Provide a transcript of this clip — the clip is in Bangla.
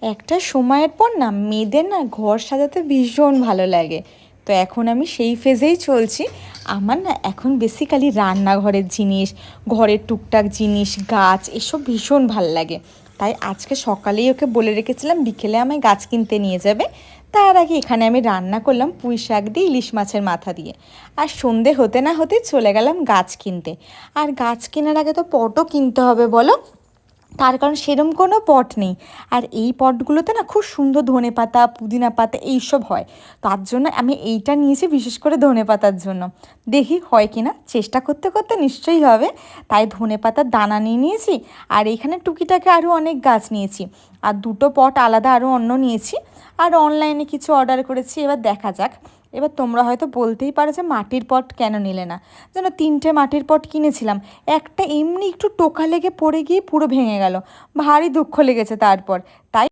একটা সময়ের পর না মেয়েদের না ঘর সাজাতে ভীষণ ভালো লাগে। তো এখন আমি সেই ফেজেই চলছি। আমার না এখন বেসিক্যালি রান্নাঘরের জিনিস, ঘরের টুকটাক জিনিস, গাছ এসব ভীষণ ভাল লাগে। তাই আজকে সকালেই ওকে বলে রেখেছিলাম বিকেলে আমায় গাছ কিনতে নিয়ে যাবে। তার আগে এখানে আমি রান্না করলাম পুঁই শাক দিয়ে ইলিশ মাছের মাথা দিয়ে। আর সন্ধে হতে না হতেই চলে গেলাম গাছ কিনতে। আর গাছ কেনার আগে তো পটও কিনতে হবে বলো। তার কারণ সেরম কোনো পট নেই। আর এই পটগুলোতে না খুব সুন্দর ধনেপাতা পুদিনা পাতা এইসব হয়। তার জন্য আমি এইটা নিয়েছি বিশেষ করে ধনেপাতার জন্য। দেখি হয় কি না, চেষ্টা করতে করতে নিশ্চয়ই হবে। তাই ধনেপাতার দানা নিয়ে নিয়েছি। আর এইখানে টুকিটাকে আরও অনেক গাছ নিয়েছি। আর দুটো পট আলাদা আরও অন্য নিয়েছি। আর অনলাইনে কিছু অর্ডার করেছি, এবার দেখা যাক। এবার তোমরা হয়তো বলতেই পারো যে মাটির পট কেন নিলে না। যেন 3টে মাটির পট কিনেছিলাম, একটা এমনি একটু টোকা লেগে পড়ে গিয়ে পুরো ভেঙে গেল। ভারী দুঃখ লেগেছে তারপর। তাই